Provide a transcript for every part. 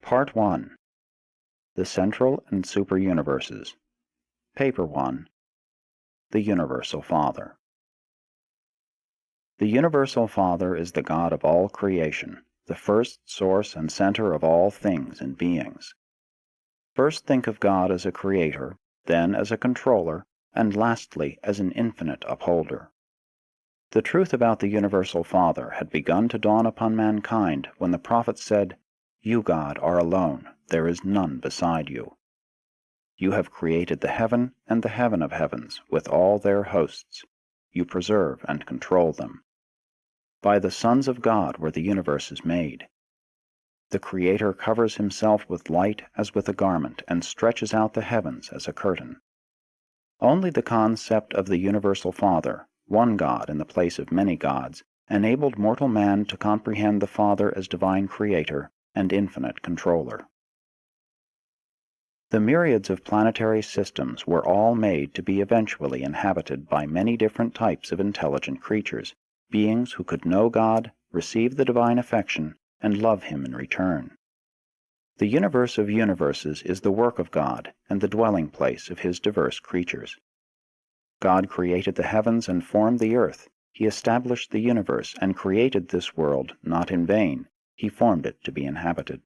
Part 1. The Central and Super-Universes. Paper 1. The Universal Father. The Universal Father is the God of all creation, the first source and center of all things and beings. First think of God as a creator, then as a controller, and lastly as an infinite upholder. The truth about the Universal Father had begun to dawn upon mankind when the prophet said, "You, God, are alone, there is none beside you. You have created the heaven and the heaven of heavens with all their hosts. You preserve and control them. By the sons of God were the universes made. The Creator covers himself with light as with a garment and stretches out the heavens as a curtain." Only the concept of the Universal Father, one God in the place of many gods, enabled mortal man to comprehend the Father as divine creator and infinite controller. The myriads of planetary systems were all made to be eventually inhabited by many different types of intelligent creatures, beings who could know God, receive the divine affection, and love Him in return. The universe of universes is the work of God and the dwelling place of His diverse creatures. God created the heavens and formed the earth. He established the universe and created this world not in vain. He formed it to be inhabited.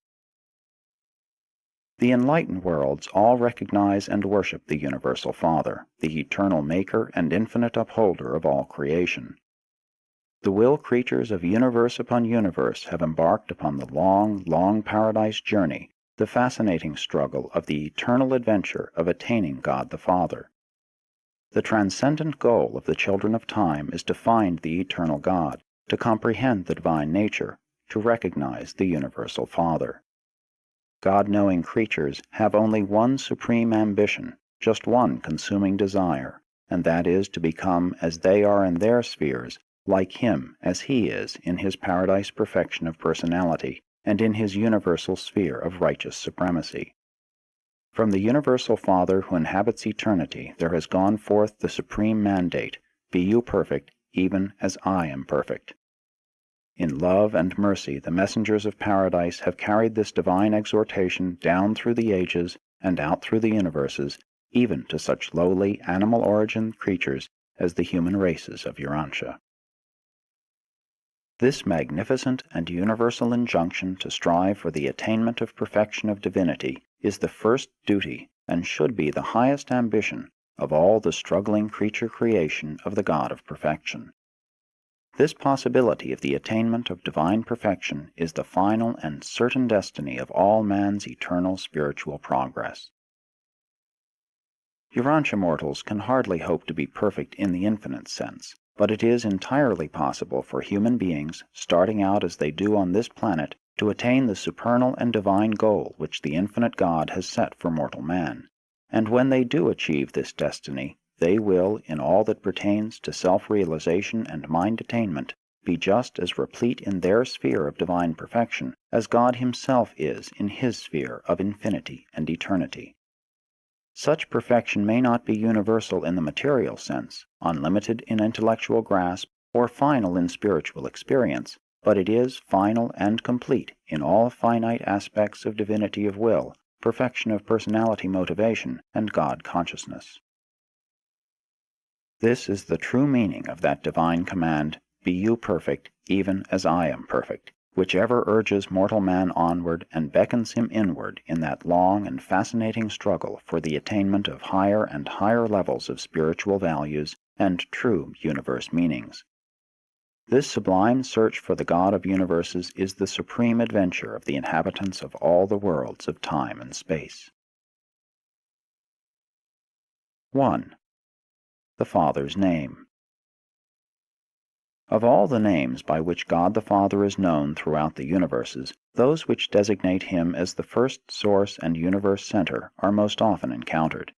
The enlightened worlds all recognize and worship the Universal Father, the eternal Maker and infinite upholder of all creation. The will creatures of universe upon universe have embarked upon the long, long paradise journey, the fascinating struggle of the eternal adventure of attaining God the Father. The transcendent goal of the children of time is to find the eternal God, to comprehend the divine nature, to recognize the Universal Father. God-knowing creatures have only one supreme ambition, just one consuming desire, and that is to become as they are in their spheres, like Him as He is in His paradise perfection of personality and in His universal sphere of righteous supremacy. From the Universal Father who inhabits eternity there has gone forth the supreme mandate, "Be you perfect, even as I am perfect." In love and mercy the messengers of paradise have carried this divine exhortation down through the ages and out through the universes, even to such lowly animal-origined creatures as the human races of Urantia. This magnificent and universal injunction to strive for the attainment of perfection of divinity is the first duty and should be the highest ambition of all the struggling creature creation of the God of perfection. This possibility of the attainment of divine perfection is the final and certain destiny of all man's eternal spiritual progress. Urantia mortals can hardly hope to be perfect in the infinite sense, but it is entirely possible for human beings, starting out as they do on this planet, to attain the supernal and divine goal which the infinite God has set for mortal man. And when they do achieve this destiny, they will, in all that pertains to self-realization and mind attainment, be just as replete in their sphere of divine perfection as God Himself is in His sphere of infinity and eternity. Such perfection may not be universal in the material sense, unlimited in intellectual grasp, or final in spiritual experience, but it is final and complete in all finite aspects of divinity of will, perfection of personality motivation, and God consciousness. This is the true meaning of that divine command, "Be you perfect, even as I am perfect," which ever urges mortal man onward and beckons him inward in that long and fascinating struggle for the attainment of higher and higher levels of spiritual values and true universe meanings. This sublime search for the God of universes is the supreme adventure of the inhabitants of all the worlds of time and space. 1. The Father's Name. Of all the names by which God the Father is known throughout the universes, those which designate Him as the first source and universe center are most often encountered.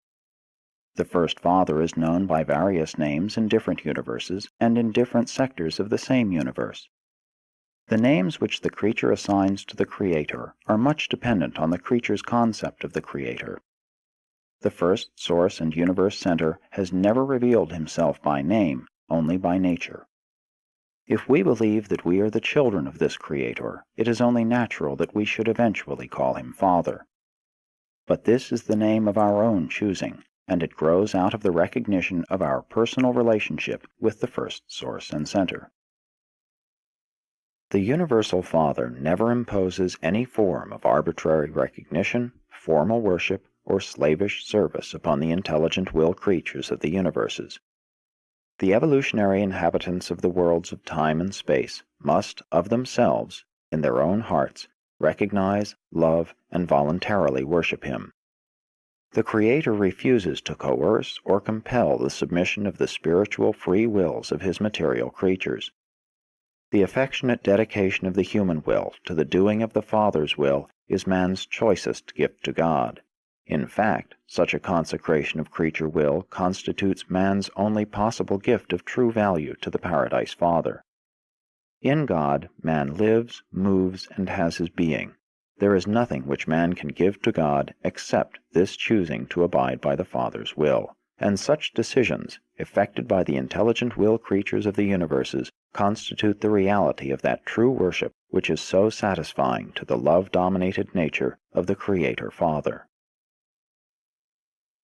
The First Father is known by various names in different universes and in different sectors of the same universe. The names which the creature assigns to the Creator are much dependent on the creature's concept of the Creator. The first source and universe center has never revealed Himself by name, only by nature. If we believe that we are the children of this Creator, it is only natural that we should eventually call Him Father. But this is the name of our own choosing, and it grows out of the recognition of our personal relationship with the first source and center. The Universal Father never imposes any form of arbitrary recognition, formal worship, or slavish service upon the intelligent will creatures of the universes. The evolutionary inhabitants of the worlds of time and space must, of themselves, in their own hearts, recognize, love, and voluntarily worship Him. The Creator refuses to coerce or compel the submission of the spiritual free wills of His material creatures. The affectionate dedication of the human will to the doing of the Father's will is man's choicest gift to God. In fact, such a consecration of creature will constitutes man's only possible gift of true value to the Paradise Father. In God, man lives, moves, and has his being. There is nothing which man can give to God except this choosing to abide by the Father's will, and such decisions, effected by the intelligent will creatures of the universes, constitute the reality of that true worship which is so satisfying to the love-dominated nature of the Creator Father.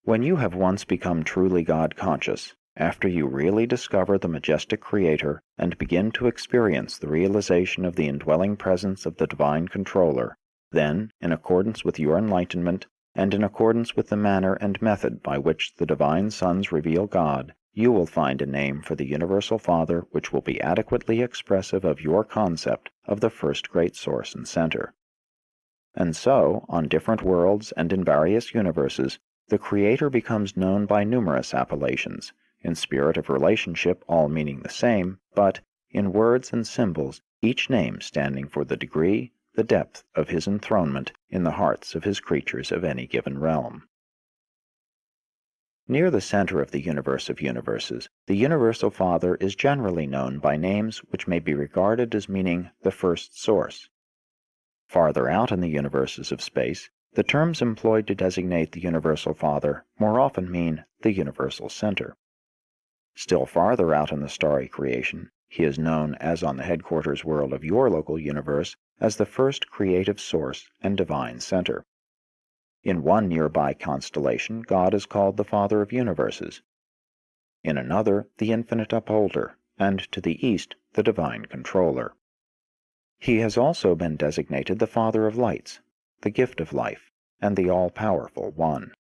When you have once become truly God-conscious, after you really discover the majestic Creator and begin to experience the realization of the indwelling presence of the Divine Controller, then, in accordance with your enlightenment, and in accordance with the manner and method by which the Divine Sons reveal God, you will find a name for the Universal Father which will be adequately expressive of your concept of the first great source and center. And so, on different worlds and in various universes, the Creator becomes known by numerous appellations, in spirit of relationship all meaning the same, but, in words and symbols, each name standing for the degree, the depth of His enthronement in the hearts of His creatures of any given realm. Near the center of the universe of universes, the Universal Father is generally known by names which may be regarded as meaning the first source. Farther out in the universes of space, the terms employed to designate the Universal Father more often mean the Universal Center. Still farther out in the starry creation, He is known, as on the headquarters world of your local universe, as the first creative source and divine center. In one nearby constellation, God is called the Father of Universes. In another, the Infinite Upholder, and to the east, the Divine Controller. He has also been designated the Father of Lights, the Gift of Life, and the All-Powerful One.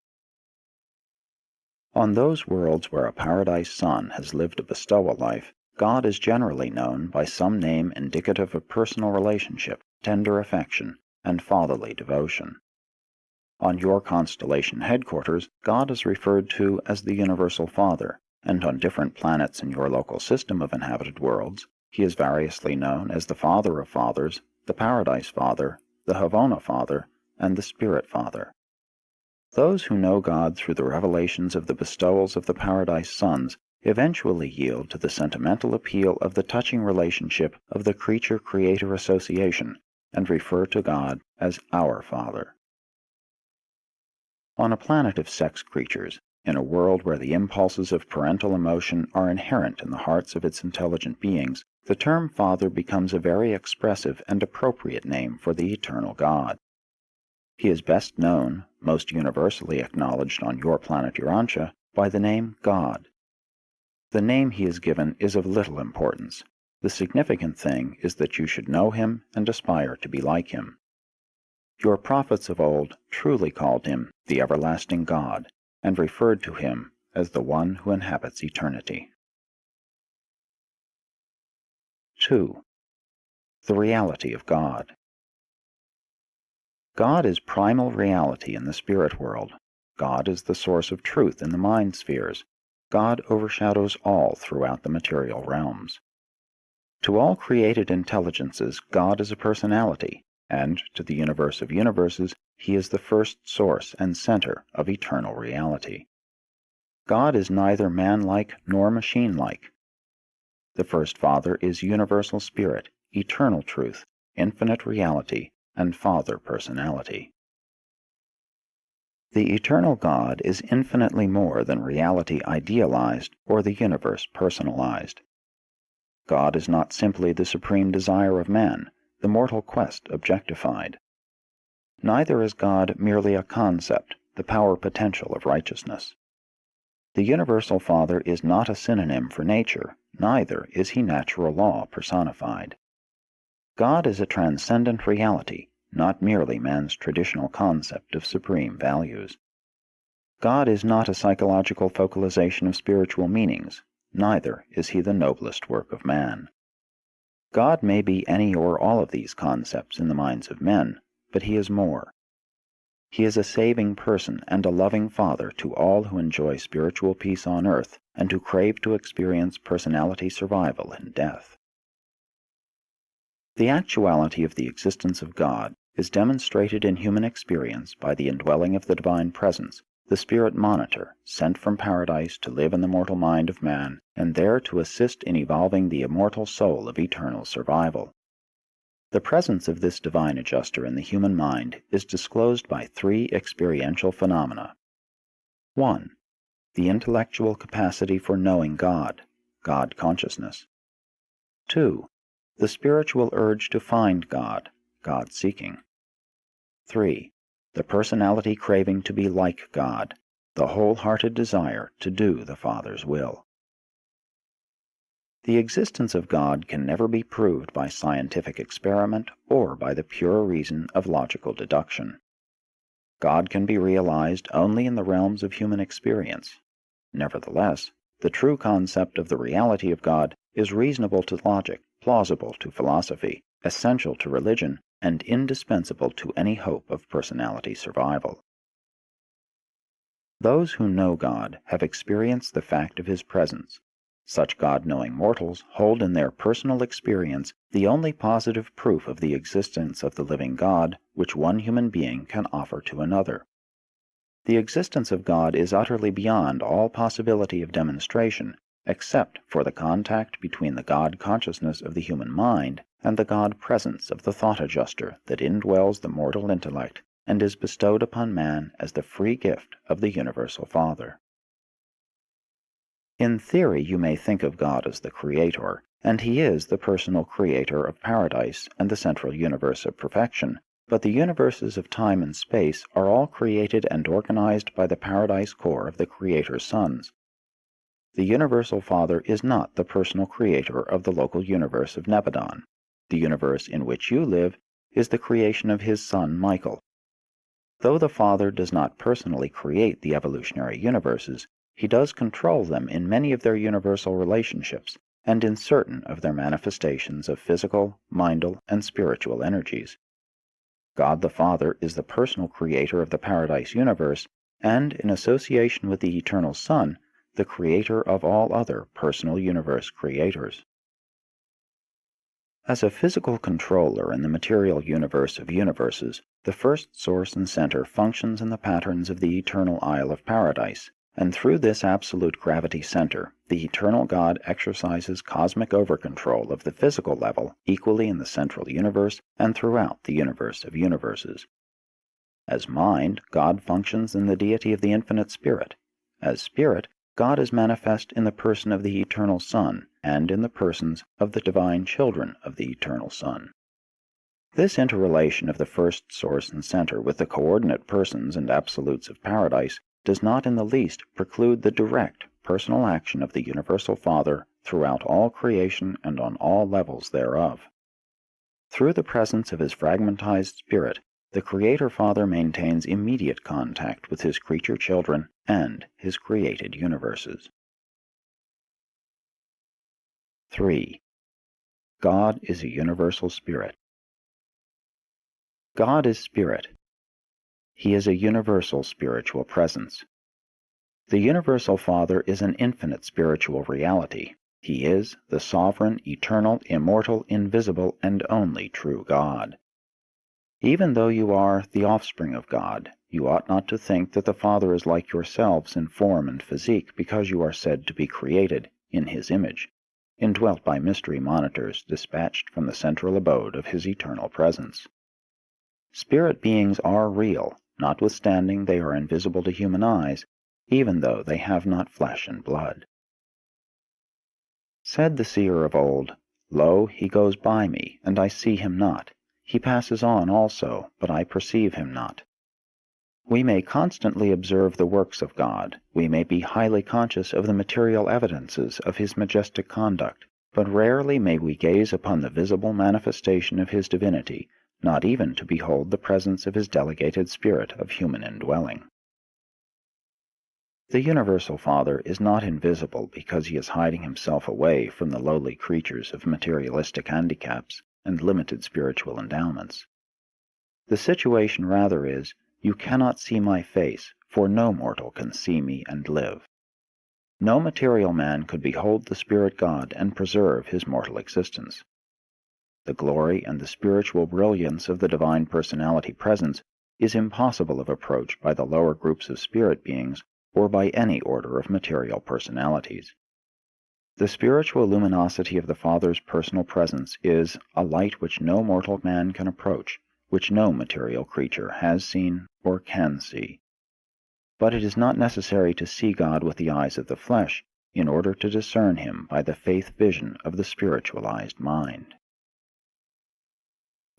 On those worlds where a Paradise Son has lived a bestowal life, God is generally known by some name indicative of personal relationship, tender affection, and fatherly devotion. On your constellation headquarters, God is referred to as the Universal Father, and on different planets in your local system of inhabited worlds, He is variously known as the Father of Fathers, the Paradise Father, the Havona Father, and the Spirit Father. Those who know God through the revelations of the bestowals of the Paradise Sons eventually yield to the sentimental appeal of the touching relationship of the Creature-Creator Association and refer to God as our Father. On a planet of sex creatures, in a world where the impulses of parental emotion are inherent in the hearts of its intelligent beings, the term Father becomes a very expressive and appropriate name for the eternal God. He is best known, most universally acknowledged on your planet Urantia, by the name God. The name He is given is of little importance. The significant thing is that you should know Him and aspire to be like Him. Your prophets of old truly called Him the everlasting God, and referred to Him as the one who inhabits eternity. 2. The reality of God. God is primal reality in the spirit world. God is the source of truth in the mind spheres. God overshadows all throughout the material realms. To all created intelligences, God is a personality, and to the universe of universes, He is the first source and center of eternal reality. God is neither man-like nor machine-like. The First Father is universal spirit, eternal truth, infinite reality, and Father personality. The eternal God is infinitely more than reality idealized or the universe personalized. God is not simply the supreme desire of man, the mortal quest objectified. Neither is God merely a concept, the power potential of righteousness. The Universal Father is not a synonym for nature, neither is he natural law personified. God is a transcendent reality, not merely man's traditional concept of supreme values. God is not a psychological focalization of spiritual meanings, neither is he the noblest work of man. God may be any or all of these concepts in the minds of men, but he is more. He is a saving person and a loving Father to all who enjoy spiritual peace on earth and who crave to experience personality survival in death. The actuality of the existence of God is demonstrated in human experience by the indwelling of the Divine Presence, the Spirit Monitor, sent from paradise to live in the mortal mind of man, and there to assist in evolving the immortal soul of eternal survival. The presence of this divine adjuster in the human mind is disclosed by three experiential phenomena. 1. The intellectual capacity for knowing God, God consciousness. 2. The spiritual urge to find God, God seeking. 3. The personality craving to be like God, the wholehearted desire to do the Father's will. The existence of God can never be proved by scientific experiment or by the pure reason of logical deduction. God can be realized only in the realms of human experience. Nevertheless, the true concept of the reality of God is reasonable to logic, plausible to philosophy, essential to religion, and indispensable to any hope of personality survival. Those who know God have experienced the fact of his presence. Such God-knowing mortals hold in their personal experience the only positive proof of the existence of the living God which one human being can offer to another. The existence of God is utterly beyond all possibility of demonstration, except for the contact between the God consciousness of the human mind and the God presence of the thought adjuster that indwells the mortal intellect and is bestowed upon man as the free gift of the Universal Father. In theory, you may think of God as the Creator, and he is the personal creator of paradise and the central universe of perfection, but the universes of time and space are all created and organized by the paradise core of the Creator's sons. The Universal Father is not the personal creator of the local universe of Nebadon. The universe in which you live is the creation of his son Michael. Though the Father does not personally create the evolutionary universes, he does control them in many of their universal relationships and in certain of their manifestations of physical, mindal, and spiritual energies. God the Father is the personal creator of the paradise universe, and in association with the Eternal Son, the creator of all other personal universe creators. As a physical controller in the material universe of universes, the first source and center functions in the patterns of the eternal Isle of Paradise, and through this absolute gravity center, the eternal God exercises cosmic overcontrol of the physical level equally in the central universe and throughout the universe of universes. As mind, God functions in the deity of the infinite Spirit. As Spirit, God is manifest in the person of the Eternal Son and in the persons of the divine children of the Eternal Son. This interrelation of the first source and center with the coordinate persons and absolutes of paradise does not in the least preclude the direct, personal action of the Universal Father throughout all creation and on all levels thereof. Through the presence of his fragmentized spirit, the Creator Father maintains immediate contact with his creature children and his created universes. 3. God is a universal spirit. God is spirit. He is a universal spiritual presence. The Universal Father is an infinite spiritual reality. He is the sovereign, eternal, immortal, invisible, and only true God. Even though you are the offspring of God, you ought not to think that the Father is like yourselves in form and physique because you are said to be created in his image, indwelt by mystery monitors dispatched from the central abode of his eternal presence. Spirit beings are real, notwithstanding they are invisible to human eyes, even though they have not flesh and blood. Said the seer of old, Lo, he goes by me, and I see him not. He passes on also, but I perceive him not. We may constantly observe the works of God, we may be highly conscious of the material evidences of his majestic conduct, but rarely may we gaze upon the visible manifestation of his divinity, not even to behold the presence of his delegated spirit of human indwelling. The Universal Father is not invisible because he is hiding himself away from the lowly creatures of materialistic handicaps and limited spiritual endowments. The situation rather is, you cannot see my face, for no mortal can see me and live. No material man could behold the Spirit God and preserve his mortal existence. The glory and the spiritual brilliance of the Divine Personality presence is impossible of approach by the lower groups of spirit beings or by any order of material personalities. The spiritual luminosity of the Father's personal presence is a light which no mortal man can approach, which no material creature has seen or can see. But it is not necessary to see God with the eyes of the flesh in order to discern him by the faith vision of the spiritualized mind.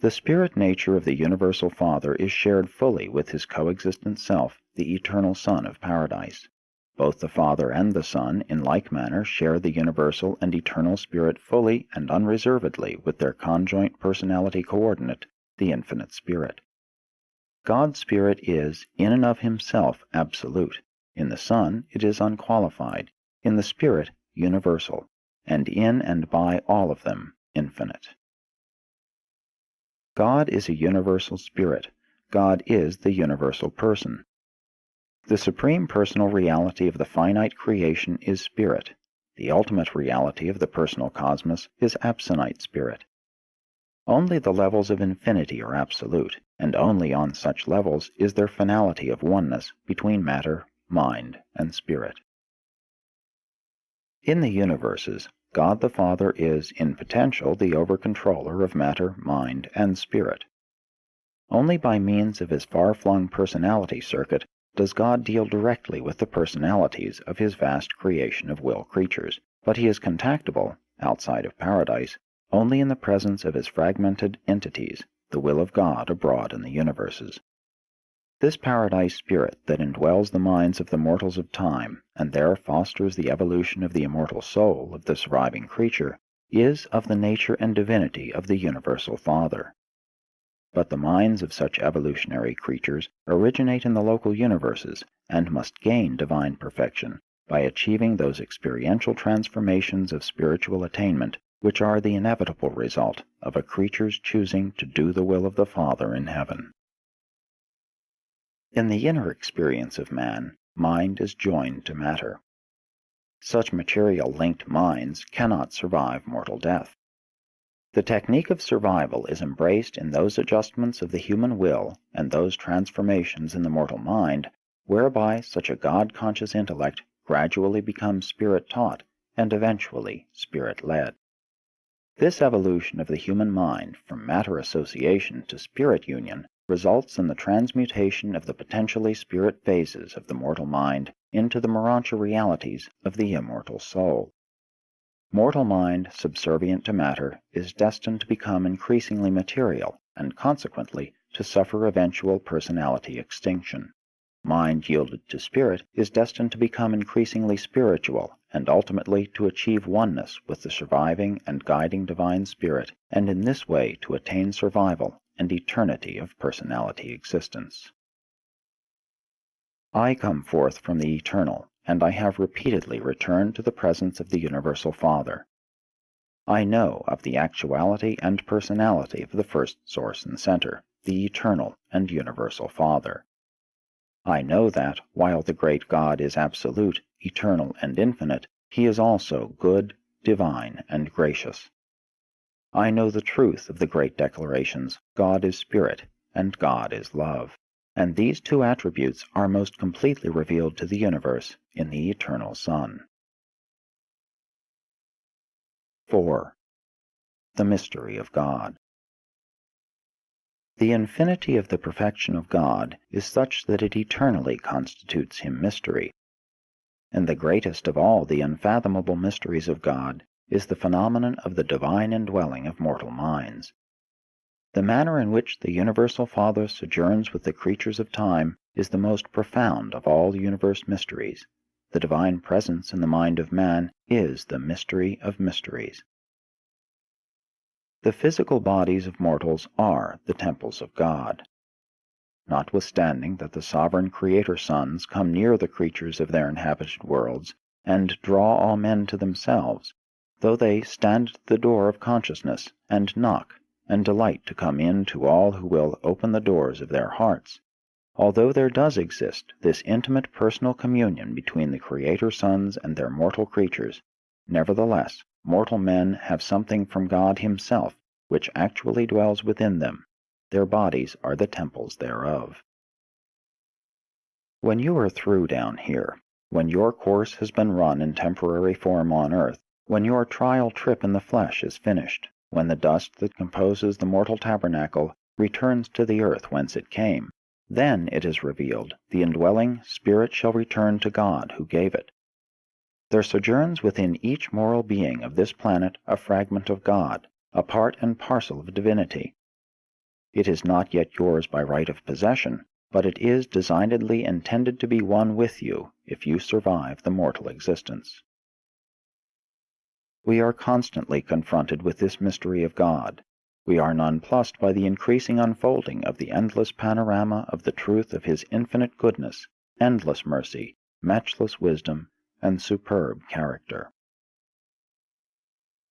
The spirit nature of the Universal Father is shared fully with his coexistent self, the eternal Son of Paradise. Both the Father and the Son, in like manner, share the universal and eternal Spirit fully and unreservedly with their conjoint personality coordinate, the Infinite Spirit. God's Spirit is, in and of himself, absolute. In the Son, it is unqualified. In the Spirit, universal. And in and by all of them, infinite. God is a universal spirit. God is the universal person. The supreme personal reality of the finite creation is spirit. The ultimate reality of the personal cosmos is absonite spirit. Only the levels of infinity are absolute, and only on such levels is there finality of oneness between matter, mind, and spirit. In the universes, God the Father is, in potential, the over-controller of matter, mind, and spirit. Only by means of his far-flung personality circuit does God deal directly with the personalities of his vast creation of will creatures, but he is contactable, outside of paradise, only in the presence of his fragmented entities, the will of God abroad in the universes. This paradise spirit that indwells the minds of the mortals of time, and there fosters the evolution of the immortal soul of the surviving creature, is of the nature and divinity of the Universal Father. But the minds of such evolutionary creatures originate in the local universes, and must gain divine perfection by achieving those experiential transformations of spiritual attainment which are the inevitable result of a creature's choosing to do the will of the Father in heaven. In the inner experience of man, mind is joined to matter. Such material-linked minds cannot survive mortal death. The technique of survival is embraced in those adjustments of the human will and those transformations in the mortal mind whereby such a God-conscious intellect gradually becomes spirit-taught and eventually spirit-led. This evolution of the human mind from matter association to spirit union results in the transmutation of the potentially spirit phases of the mortal mind into the Urantia realities of the immortal soul. Mortal mind, subservient to matter, is destined to become increasingly material and consequently to suffer eventual personality extinction. Mind yielded to spirit is destined to become increasingly spiritual and ultimately to achieve oneness with the surviving and guiding divine spirit, and in this way to attain survival and eternity of personality existence. I come forth from the eternal, and I have repeatedly returned to the presence of the Universal Father. I know of the actuality and personality of the first source and center, the eternal and universal Father. I know that, while the great God is absolute, eternal, and infinite, he is also good, divine, and gracious. I know the truth of the great declarations, God is spirit, and God is love, and these two attributes are most completely revealed to the universe in the eternal Son. 4. The Mystery of God. The infinity of the perfection of God is such that it eternally constitutes him mystery, and the greatest of all the unfathomable mysteries of God is the phenomenon of the divine indwelling of mortal minds. The manner in which the Universal Father sojourns with the creatures of time is the most profound of all universe mysteries. The divine presence in the mind of man is the mystery of mysteries. The physical bodies of mortals are the temples of God. Notwithstanding that the sovereign Creator sons come near the creatures of their inhabited worlds, and draw all men to themselves, though they stand at the door of consciousness, and knock, and delight to come in to all who will open the doors of their hearts, although there does exist this intimate personal communion between the Creator sons and their mortal creatures, nevertheless, mortal men have something from God Himself, which actually dwells within them. Their bodies are the temples thereof. When you are through down here, when your course has been run in temporary form on earth, when your trial trip in the flesh is finished, when the dust that composes the mortal tabernacle returns to the earth whence it came, then it is revealed, the indwelling spirit shall return to God who gave it. There sojourns within each moral being of this planet a fragment of God, a part and parcel of divinity. It is not yet yours by right of possession, but it is designedly intended to be one with you if you survive the mortal existence. We are constantly confronted with this mystery of God. We are nonplussed by the increasing unfolding of the endless panorama of the truth of His infinite goodness, endless mercy, matchless wisdom, and superb character.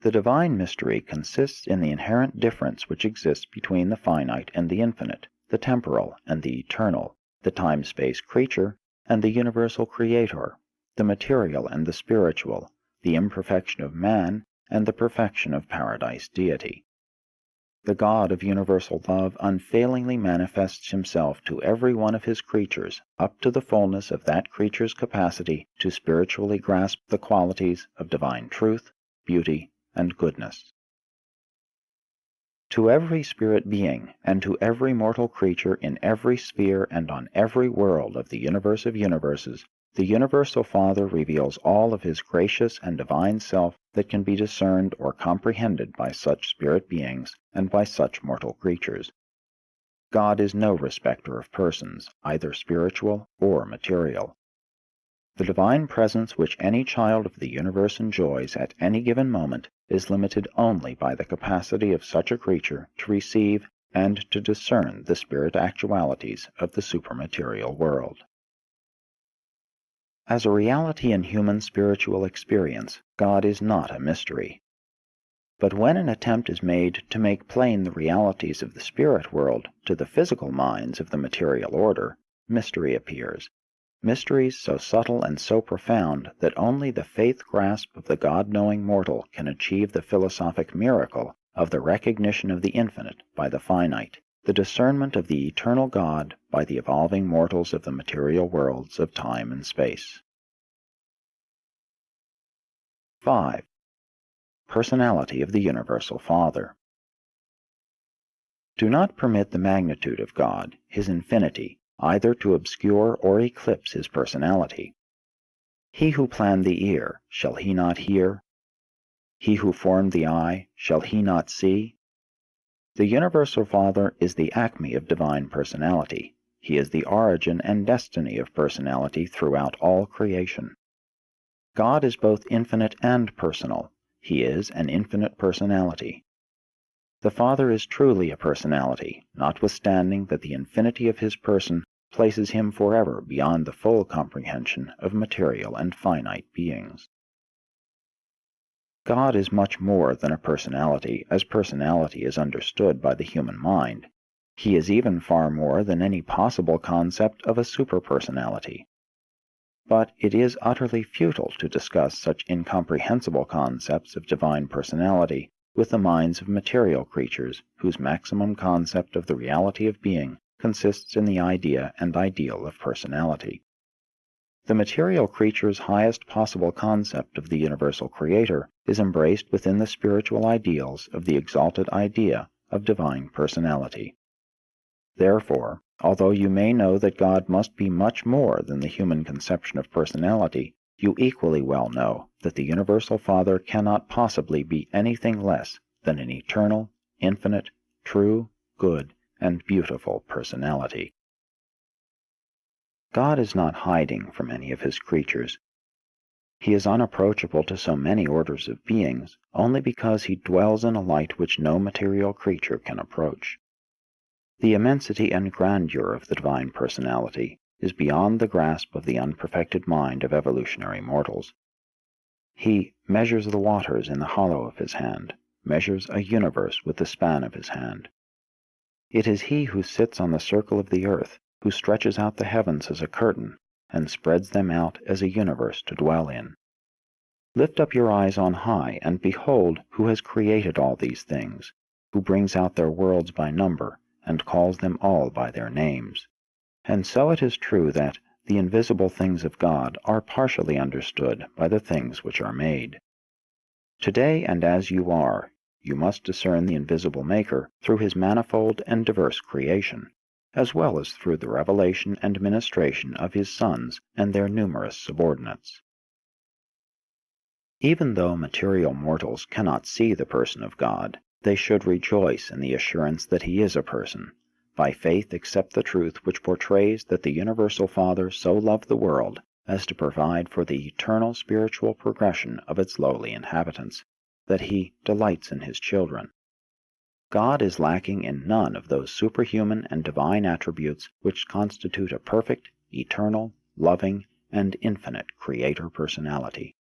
The divine mystery consists in the inherent difference which exists between the finite and the infinite, the temporal and the eternal, the time-space creature and the universal Creator, the material and the spiritual, the imperfection of man and the perfection of paradise deity. The God of universal love unfailingly manifests Himself to every one of His creatures up to the fullness of that creature's capacity to spiritually grasp the qualities of divine truth, beauty, and goodness. To every spirit being and to every mortal creature in every sphere and on every world of the universe of universes, the Universal Father reveals all of His gracious and divine self that can be discerned or comprehended by such spirit beings and by such mortal creatures. God is no respecter of persons, either spiritual or material. The divine presence which any child of the universe enjoys at any given moment is limited only by the capacity of such a creature to receive and to discern the spirit actualities of the supermaterial world. As a reality in human spiritual experience, God is not a mystery. But when an attempt is made to make plain the realities of the spirit world to the physical minds of the material order, mystery appears. Mysteries so subtle and so profound that only the faith grasp of the God-knowing mortal can achieve the philosophic miracle of the recognition of the infinite by the finite, the discernment of the eternal God by the evolving mortals of the material worlds of time and space. 5. Personality of the Universal Father. Do not permit the magnitude of God, His infinity, either to obscure or eclipse His personality. He who planned the ear, shall He not hear? He who formed the eye, shall He not see? The Universal Father is the acme of divine personality. He is the origin and destiny of personality throughout all creation. God is both infinite and personal. He is an infinite personality. The Father is truly a personality, notwithstanding that the infinity of His person places Him forever beyond the full comprehension of material and finite beings. God is much more than a personality, as personality is understood by the human mind. He is even far more than any possible concept of a superpersonality. But it is utterly futile to discuss such incomprehensible concepts of divine personality with the minds of material creatures whose maximum concept of the reality of being consists in the idea and ideal of personality. The material creature's highest possible concept of the universal Creator is embraced within the spiritual ideals of the exalted idea of divine personality. Therefore, although you may know that God must be much more than the human conception of personality, you equally well know that the Universal Father cannot possibly be anything less than an eternal, infinite, true, good, and beautiful personality. God is not hiding from any of his creatures. He is unapproachable to so many orders of beings only because he dwells in a light which no material creature can approach. The immensity and grandeur of the Divine Personality is beyond the grasp of the unperfected mind of evolutionary mortals. He measures the waters in the hollow of his hand, measures a universe with the span of his hand. It is he who sits on the circle of the earth, who stretches out the heavens as a curtain, and spreads them out as a universe to dwell in. Lift up your eyes on high, and behold who has created all these things, who brings out their worlds by number, and calls them all by their names. And so it is true that the invisible things of God are partially understood by the things which are made. Today, and as you are, you must discern the invisible Maker through his manifold and diverse creation, as well as through the revelation and ministration of his sons and their numerous subordinates. Even though material mortals cannot see the person of God, they should rejoice in the assurance that he is a person. By faith accept the truth which portrays that the Universal Father so loved the world as to provide for the eternal spiritual progression of its lowly inhabitants, that he delights in his children. God is lacking in none of those superhuman and divine attributes which constitute a perfect, eternal, loving, and infinite Creator personality.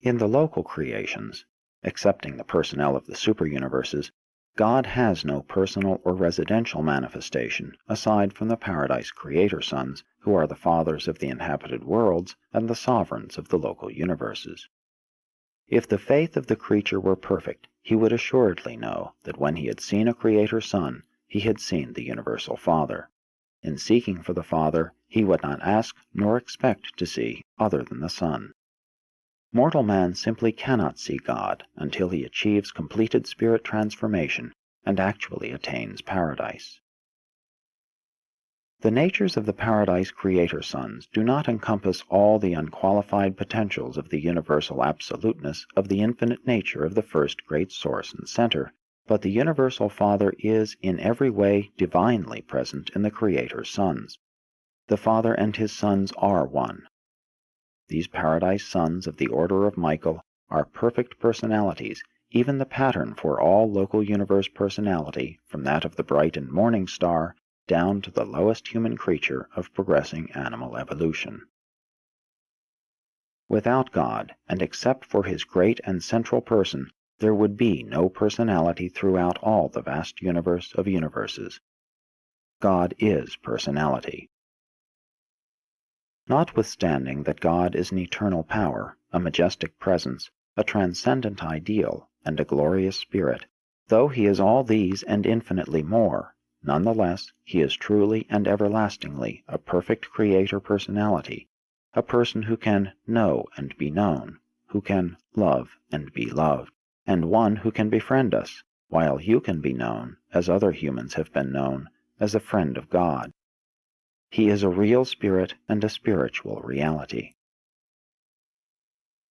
In the local creations, excepting the personnel of the superuniverses, God has no personal or residential manifestation aside from the Paradise Creator Sons, who are the fathers of the inhabited worlds and the sovereigns of the local universes. If the faith of the creature were perfect, he would assuredly know that when he had seen a Creator Son, he had seen the Universal Father. In seeking for the Father, he would not ask nor expect to see other than the Son. Mortal man simply cannot see God until he achieves completed spirit transformation and actually attains paradise. The natures of the Paradise Creator Sons do not encompass all the unqualified potentials of the universal absoluteness of the infinite nature of the first great source and center, but the Universal Father is in every way divinely present in the Creator Sons. The Father and his sons are one. These Paradise Sons of the Order of Michael are perfect personalities, even the pattern for all local universe personality, from that of the bright and morning star down to the lowest human creature of progressing animal evolution. Without God, and except for his great and central person, there would be no personality throughout all the vast universe of universes. God is personality. Notwithstanding that God is an eternal power, a majestic presence, a transcendent ideal, and a glorious spirit, though he is all these and infinitely more, nonetheless he is truly and everlastingly a perfect Creator personality, a person who can know and be known, who can love and be loved, and one who can befriend us, while you can be known, as other humans have been known, as a friend of God. He is a real spirit and a spiritual reality.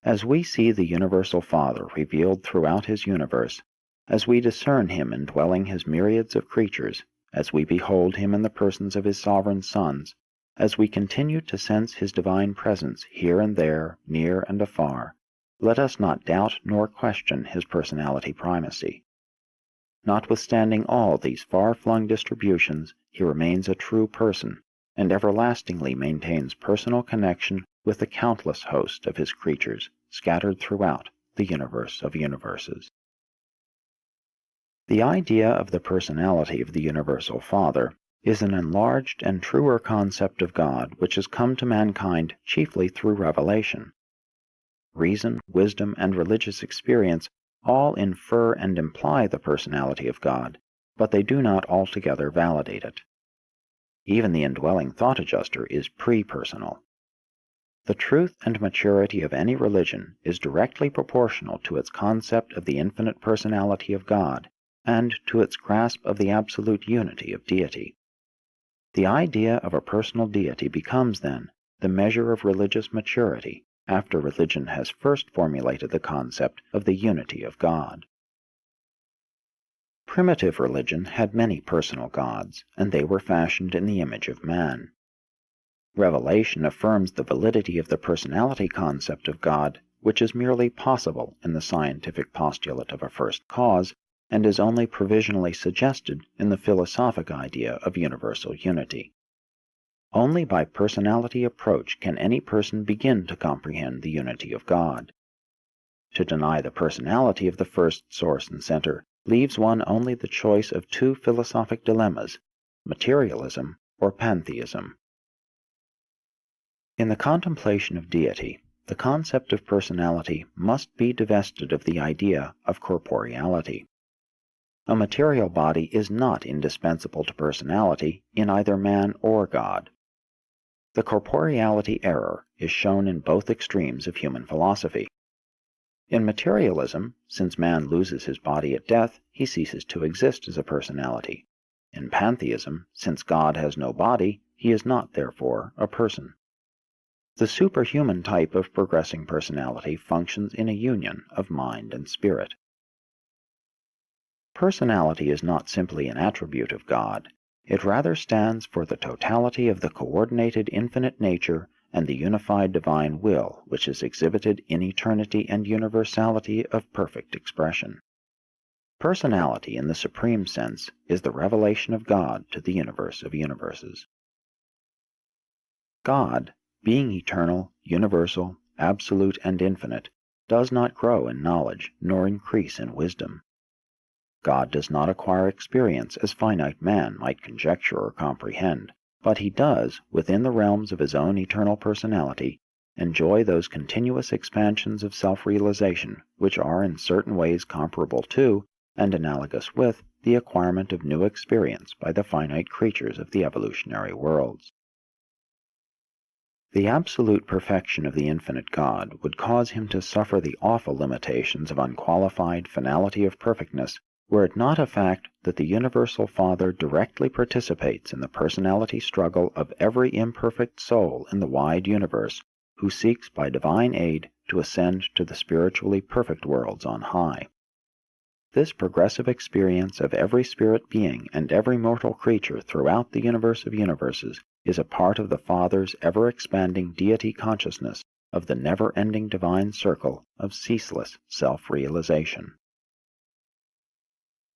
As we see the Universal Father revealed throughout his universe, as we discern him indwelling his myriads of creatures, as we behold him in the persons of his sovereign sons, as we continue to sense his divine presence here and there, near and afar, let us not doubt nor question his personality primacy. Notwithstanding all these far-flung distributions, he remains a true person, and everlastingly maintains personal connection with the countless host of his creatures scattered throughout the universe of universes. The idea of the personality of the Universal Father is an enlarged and truer concept of God which has come to mankind chiefly through revelation. Reason, wisdom, and religious experience all infer and imply the personality of God, but they do not altogether validate it. Even the indwelling thought adjuster is pre-personal. The truth and maturity of any religion is directly proportional to its concept of the infinite personality of God and to its grasp of the absolute unity of deity. The idea of a personal deity becomes, then, the measure of religious maturity after religion has first formulated the concept of the unity of God. Primitive religion had many personal gods, and they were fashioned in the image of man. Revelation affirms the validity of the personality concept of God, which is merely possible in the scientific postulate of a first cause, and is only provisionally suggested in the philosophic idea of universal unity. Only by personality approach can any person begin to comprehend the unity of God. To deny the personality of the first source and center leaves one only the choice of two philosophic dilemmas, materialism or pantheism. In the contemplation of deity, the concept of personality must be divested of the idea of corporeality. A material body is not indispensable to personality in either man or God. The corporeality error is shown in both extremes of human philosophy. In materialism, since man loses his body at death, he ceases to exist as a personality. In pantheism, since God has no body, he is not, therefore, a person. The superhuman type of progressing personality functions in a union of mind and spirit. Personality is not simply an attribute of God. It rather stands for the totality of the coordinated infinite nature and the unified divine will which is exhibited in eternity and universality of perfect expression. Personality, in the supreme sense, is the revelation of God to the universe of universes. God, being eternal, universal, absolute, and infinite, does not grow in knowledge nor increase in wisdom. God does not acquire experience as finite man might conjecture or comprehend, but he does, within the realms of his own eternal personality, enjoy those continuous expansions of self-realization which are in certain ways comparable to, and analogous with, the acquirement of new experience by the finite creatures of the evolutionary worlds. The absolute perfection of the infinite God would cause him to suffer the awful limitations of unqualified finality of perfectness were it not a fact that the Universal Father directly participates in the personality struggle of every imperfect soul in the wide universe who seeks by divine aid to ascend to the spiritually perfect worlds on high. This progressive experience of every spirit being and every mortal creature throughout the universe of universes is a part of the Father's ever-expanding deity consciousness of the never-ending divine circle of ceaseless self-realization.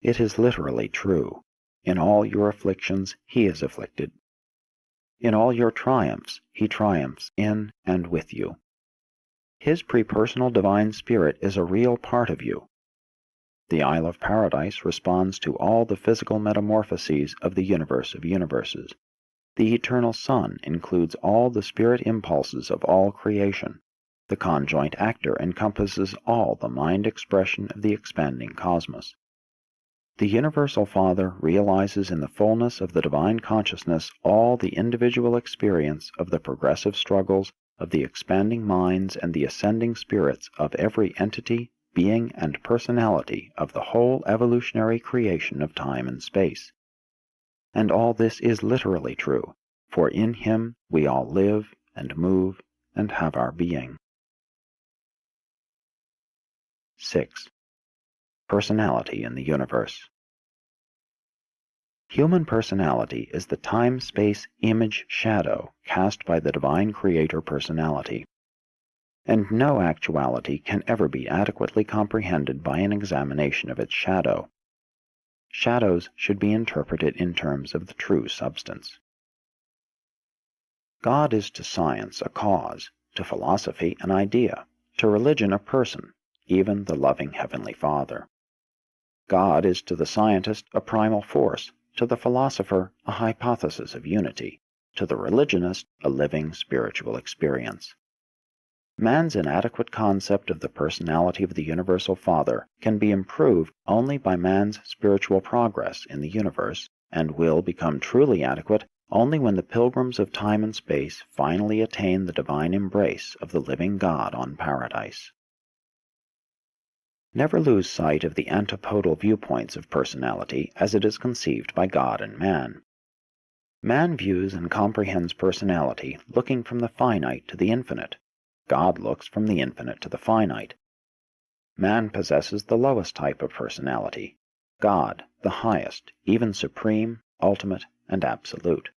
It is literally true. In all your afflictions he is afflicted. In all your triumphs he triumphs in and with you. His pre-personal divine spirit is a real part of you. The Isle of Paradise responds to all the physical metamorphoses of the universe of universes. The eternal Sun includes all the spirit impulses of all creation. The conjoint actor encompasses all the mind expression of the expanding cosmos. The Universal Father realizes in the fullness of the divine consciousness all the individual experience of the progressive struggles of the expanding minds and the ascending spirits of every entity, being, and personality of the whole evolutionary creation of time and space. And all this is literally true, for in him we all live and move and have our being. 6. Personality in the universe. Human personality is the time-space image shadow cast by the divine creator personality, and no actuality can ever be adequately comprehended by an examination of its shadow. Shadows should be interpreted in terms of the true substance. God is to science a cause, to philosophy an idea, to religion a person, even the loving Heavenly Father. God is to the scientist a primal force, to the philosopher a hypothesis of unity, to the religionist a living spiritual experience. Man's inadequate concept of the personality of the Universal Father can be improved only by man's spiritual progress in the universe, and will become truly adequate only when the pilgrims of time and space finally attain the divine embrace of the living God on Paradise. Never lose sight of the antipodal viewpoints of personality as it is conceived by God and man. Man views and comprehends personality looking from the finite to the infinite. God looks from the infinite to the finite. Man possesses the lowest type of personality. God, the highest, even supreme, ultimate, and absolute.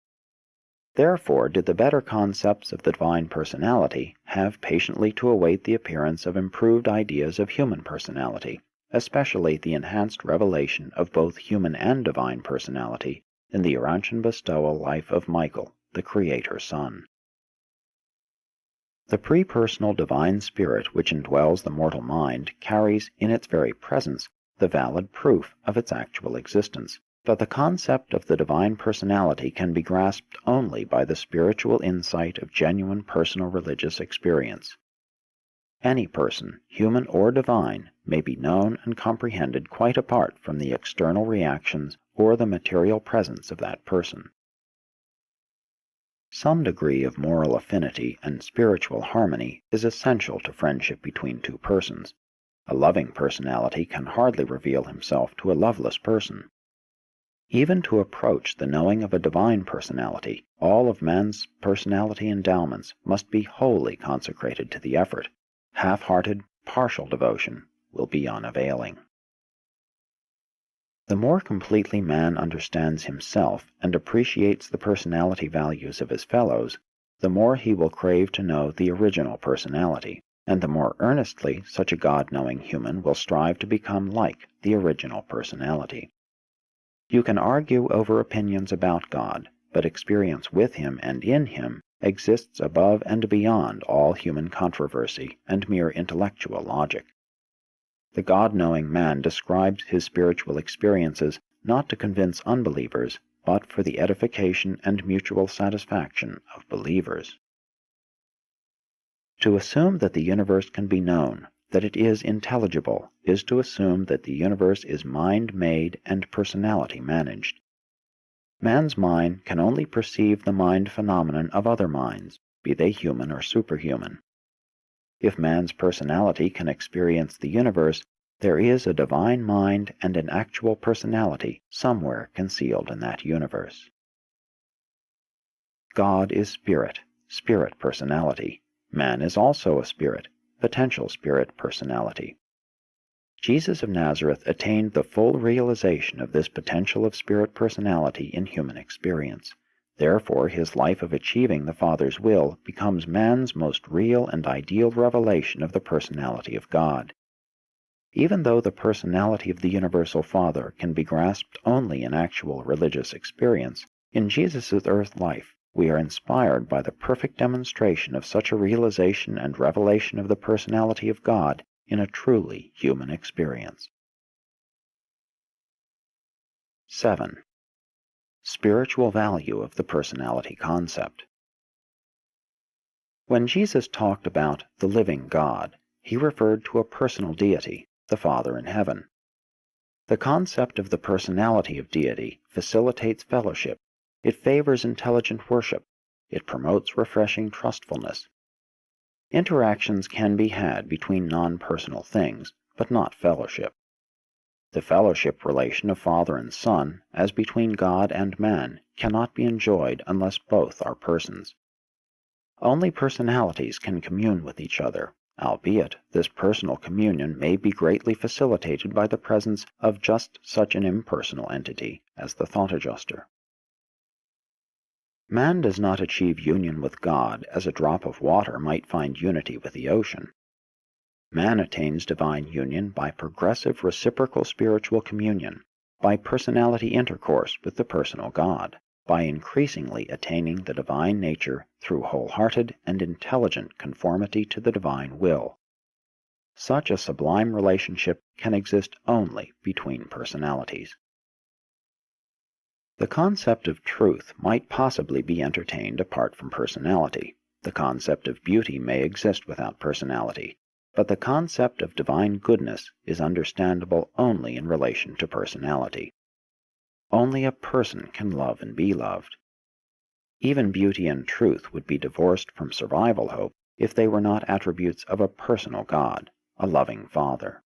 Therefore did the better concepts of the divine personality have patiently to await the appearance of improved ideas of human personality, especially the enhanced revelation of both human and divine personality in the Urantian bestowal life of Michael, the Creator's Son. The pre-personal divine spirit which indwells the mortal mind carries in its very presence the valid proof of its actual existence, but the concept of the divine personality can be grasped only by the spiritual insight of genuine personal religious experience. Any person, human or divine, may be known and comprehended quite apart from the external reactions or the material presence of that person. Some degree of moral affinity and spiritual harmony is essential to friendship between two persons. A loving personality can hardly reveal himself to a loveless person. Even to approach the knowing of a divine personality, all of man's personality endowments must be wholly consecrated to the effort. Half-hearted, partial devotion will be unavailing. The more completely man understands himself and appreciates the personality values of his fellows, the more he will crave to know the original personality, and the more earnestly such a God-knowing human will strive to become like the original personality. You can argue over opinions about God, but experience with Him and in Him exists above and beyond all human controversy and mere intellectual logic. The God-knowing man describes his spiritual experiences not to convince unbelievers, but for the edification and mutual satisfaction of believers. To assume that the universe can be known, that it is intelligible, is to assume that the universe is mind-made and personality-managed. Man's mind can only perceive the mind phenomenon of other minds, be they human or superhuman. If man's personality can experience the universe, there is a divine mind and an actual personality somewhere concealed in that universe. God is spirit, spirit personality. Man is also a spirit, potential spirit personality. Jesus of Nazareth attained the full realization of this potential of spirit personality in human experience. Therefore, his life of achieving the Father's will becomes man's most real and ideal revelation of the personality of God. Even though the personality of the Universal Father can be grasped only in actual religious experience, in Jesus' earth life we are inspired by the perfect demonstration of such a realization and revelation of the personality of God in a truly human experience. 7. Spiritual value of the personality concept. When Jesus talked about the living God, he referred to a personal deity, the Father in heaven. The concept of the personality of deity facilitates fellowship. It favors intelligent worship. It promotes refreshing trustfulness. Interactions can be had between non-personal things, but not fellowship. The fellowship relation of Father and Son, as between God and man, cannot be enjoyed unless both are persons. Only personalities can commune with each other, albeit this personal communion may be greatly facilitated by the presence of just such an impersonal entity as the thought adjuster. Man does not achieve union with God as a drop of water might find unity with the ocean. Man attains divine union by progressive reciprocal spiritual communion, by personality intercourse with the personal God, by increasingly attaining the divine nature through wholehearted and intelligent conformity to the divine will. Such a sublime relationship can exist only between personalities. The concept of truth might possibly be entertained apart from personality. The concept of beauty may exist without personality, but the concept of divine goodness is understandable only in relation to personality. Only a person can love and be loved. Even beauty and truth would be divorced from survival hope if they were not attributes of a personal God, a loving Father.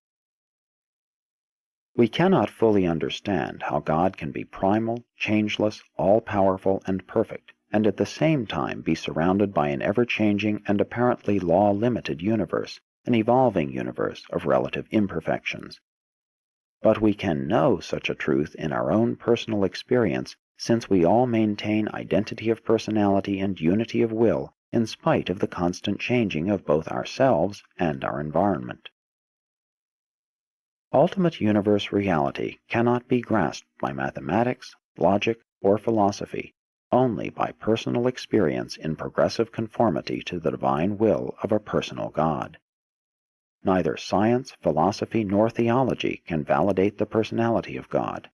We cannot fully understand how God can be primal, changeless, all-powerful, and perfect, and at the same time be surrounded by an ever-changing and apparently law-limited universe, an evolving universe of relative imperfections. But we can know such a truth in our own personal experience, since we all maintain identity of personality and unity of will in spite of the constant changing of both ourselves and our environment. Ultimate universe reality cannot be grasped by mathematics, logic, or philosophy, only by personal experience in progressive conformity to the divine will of a personal God. Neither science, philosophy, nor theology can validate the personality of God.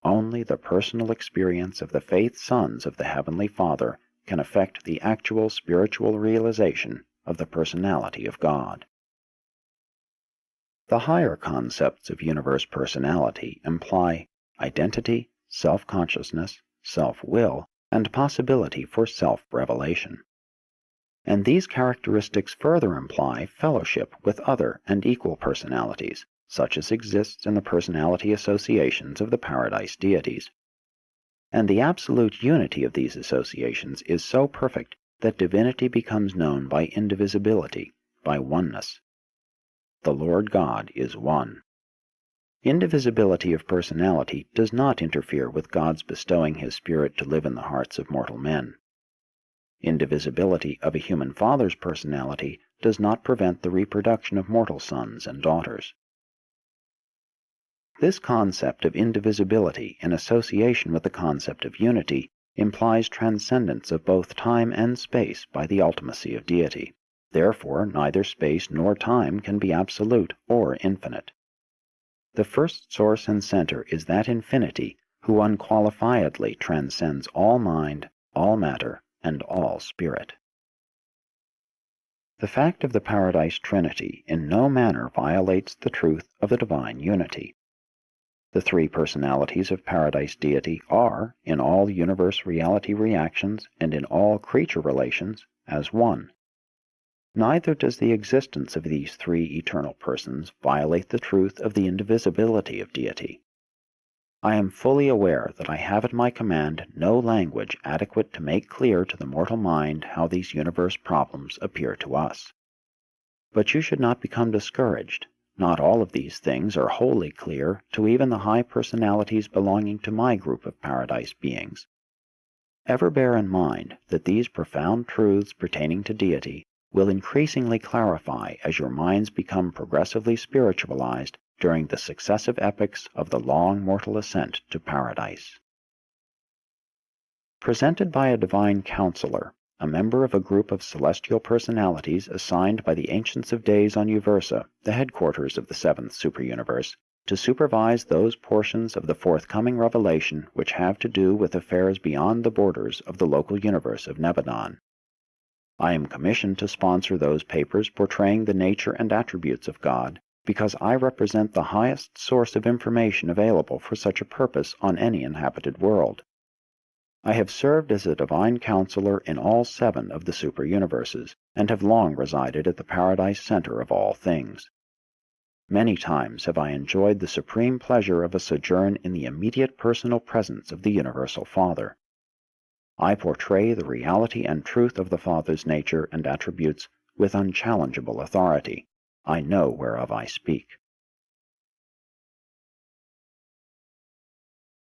Only the personal experience of the faith sons of the Heavenly Father can affect the actual spiritual realization of the personality of God. The higher concepts of universe personality imply identity, self-consciousness, self-will, and possibility for self-revelation. And these characteristics further imply fellowship with other and equal personalities, such as exists in the personality associations of the paradise deities. And the absolute unity of these associations is so perfect that divinity becomes known by indivisibility, by oneness. The Lord God is one. Indivisibility of personality does not interfere with God's bestowing His Spirit to live in the hearts of mortal men. Indivisibility of a human father's personality does not prevent the reproduction of mortal sons and daughters. This concept of indivisibility in association with the concept of unity implies transcendence of both time and space by the ultimacy of deity. Therefore, neither space nor time can be absolute or infinite. The first source and center is that infinity who unqualifiedly transcends all mind, all matter, and all spirit. The fact of the Paradise Trinity in no manner violates the truth of the divine unity. The three personalities of Paradise deity are, in all universe reality reactions and in all creature relations, as one. Neither does the existence of these three eternal persons violate the truth of the indivisibility of deity. I am fully aware that I have at my command no language adequate to make clear to the mortal mind how these universe problems appear to us. But you should not become discouraged. Not all of these things are wholly clear to even the high personalities belonging to my group of paradise beings. Ever bear in mind that these profound truths pertaining to deity will increasingly clarify as your minds become progressively spiritualized during the successive epochs of the long mortal ascent to paradise. Presented by a divine counselor, a member of a group of celestial personalities assigned by the Ancients of Days on Uversa, the headquarters of the seventh superuniverse, to supervise those portions of the forthcoming revelation which have to do with affairs beyond the borders of the local universe of Nebadon. I am commissioned to sponsor those papers portraying the nature and attributes of God, because I represent the highest source of information available for such a purpose on any inhabited world. I have served as a divine counselor in all 7 of the superuniverses, and have long resided at the paradise center of all things. Many times have I enjoyed the supreme pleasure of a sojourn in the immediate personal presence of the Universal Father. I portray the reality and truth of the Father's nature and attributes with unchallengeable authority. I know whereof I speak.